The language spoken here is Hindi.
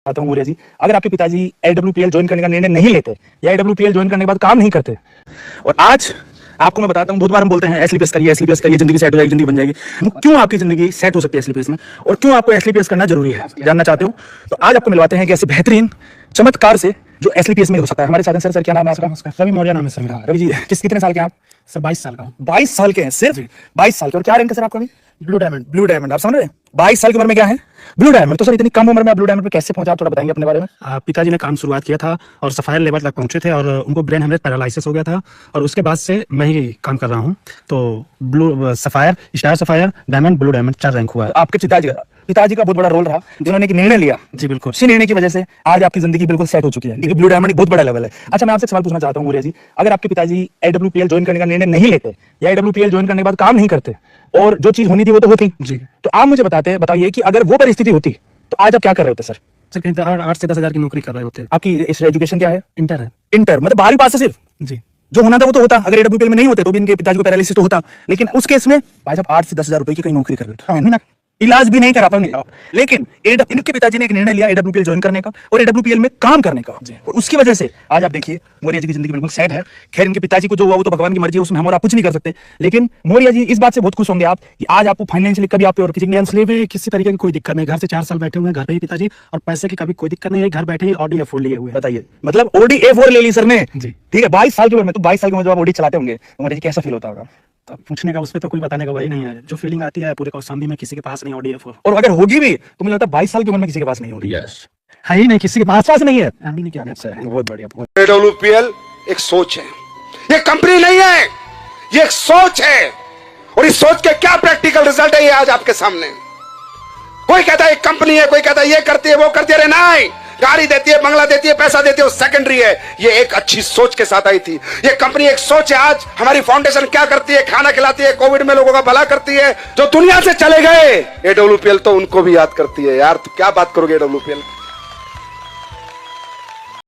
आता हूँ जी, अगर आपके पिताजी AWPL ज्वाइन करने का निर्णय नहीं लेते या AWPL ज्वाइन करने के बाद काम नहीं करते, और आज आपको मैं बताता हूँ, बहुत बार हम बोलते हैं एसलीपीएस करिए, जिंदगी सेट हो जाएगी, जिंदगी बन जाएगी। क्यों आपकी जिंदगी सेट हो सकती है एसलीपीएस में, और क्यों आपको एसलीपीएस करना जरूरी है, जानना चाहते हो तो आज आपको मिलवाते हैं कि ऐसे बेहतरीन चमत्कार से जो एसलीपीएस में हो सकता है। हमारे साथ सर क्या नाम है आपका? रवि मौर्य नाम है सर मेरा। रवि जी, कितने साल के हैं आप? सर 22 साल का हूँ। 22 साल के हैं, सिर्फ 22 साल के। और क्या रैंक है सर आपका? Blue diamond. ब्लू डायमंड, आप समझ रहे हैं? 22 साल की उम्र में क्या है? Blue diamond. तो सर इतनी कम उम्र में आप ब्लू डायमंड पे कैसे पहुंचा, थोड़ा बताएंगे अपने बारे में? पिताजी ने काम शुरुआत किया था और सफायर लेवल तक पहुंचे थे, और उनको ब्रेन हेमरेज पैरालिसिस हो गया था, और उसके बाद से मैं ही काम कर रहा हूं। तो blue sapphire, star sapphire, diamond, blue diamond 4 rank हुआ है। आपके पिताजी का बहुत बड़ा रोल रहा, जिन्होंने एक निर्णय लिया। जी बिल्कुल। उसी निर्णय की वजह से आज आपकी जिंदगी बिल्कुल सेट हो चुकी है, क्योंकि ब्लू डायमंड एक बहुत बड़ा लेवल है। अच्छा, मैं आपसे सवाल पूछना चाहता हूँ जी, अगर आपके पिताजी AWPL ज्वाइन करने का निर्णय नहीं लेते या AWPL ज्वाइन करने के बाद काम नहीं करते, और जो चीज होनी थी वो तो होती जी, तो आप मुझे बताइए कि अगर वो परिस्थिति होती तो आज आप क्या कर रहे होते? सर कहीं 8 से 10 हजार की नौकरी कर रहे होते। आपकी इस एजुकेशन क्या है? इंटर है। इंटर मतलब 12वीं पास है सिर्फ जी। जो होना था वो तो होता, अगर AWPL में नहीं होते तो भी इनके पिताजी को पैरालिसिस तो होता। लेकिन उस केस में भाई साहब 8 से 10 हजार रुपए की कहीं नौकरी कर रहे थे, इलाज भी नहीं करा पाएंगे आप। लेकिन इनके पिताजी ने एक निर्णय लिया AWPL ज्वाइन करने का और AWPL में काम करने का, और उसकी वजह से आज आप देखिए मौर्य जी की जिंदगी बिल्कुल सेट है। खैर, इनके पिताजी को जो हुआ वो तो भगवान की मर्जी है, उसमें हम और आप कुछ नहीं कर सकते। लेकिन मौर्य जी इस बात से बहुत खुश होंगे आप कि आज आपको फाइनेंशियली कभी आप और किसी तरीके की कोई दिक्कत नहीं। घर से 4 साल बैठे हुए हैं, घर पे ही पिताजी, और पैसे की कभी कोई दिक्कत नहीं है। घर बैठे ही ऑडी A4 लिए हुए। बताइए, मतलब ऑडी A4 ले ली सर ने जी। ठीक है, 22 साल की उम्र में। तो 22 साल की उम्र जब आप ऑडी चलाते होंगे तो मौर्य जी कैसा फील होता होगा? तो पूछने का, उस पर तो कोई बताने का वही नहीं है। जो फीलिंग आती है पूरे कौशाम्बी में किसी के पास नहीं ऑडी A4। और अगर होगी भी तो मुझे लगता है 22 साल की उम्र में किसी के पास नहीं होगी। है ही नहीं, किसी के पास नहीं है। क्या बहुत बढ़िया। AWPL एक सोच है, ये कंपनी नहीं है, ये एक सोच है। और इस सोच के क्या प्रैक्टिकल रिजल्ट है ये आज आपके सामने। कोई कहता है एक कंपनी है, कोई कहता है ये करती है वो करती है। अरे नहीं, गाड़ी देती है, बंगला देती है, पैसा देती है, वो सेकेंडरी है। ये एक अच्छी सोच के साथ आई थी। ये कंपनी एक सोच है। आज हमारी फाउंडेशन क्या करती है? खाना खिलाती है, कोविड में लोगों का भला करती है। जो दुनिया से चले गए AWPL तो उनको भी याद करती है। यार तो क्या बात करोगे AWPL।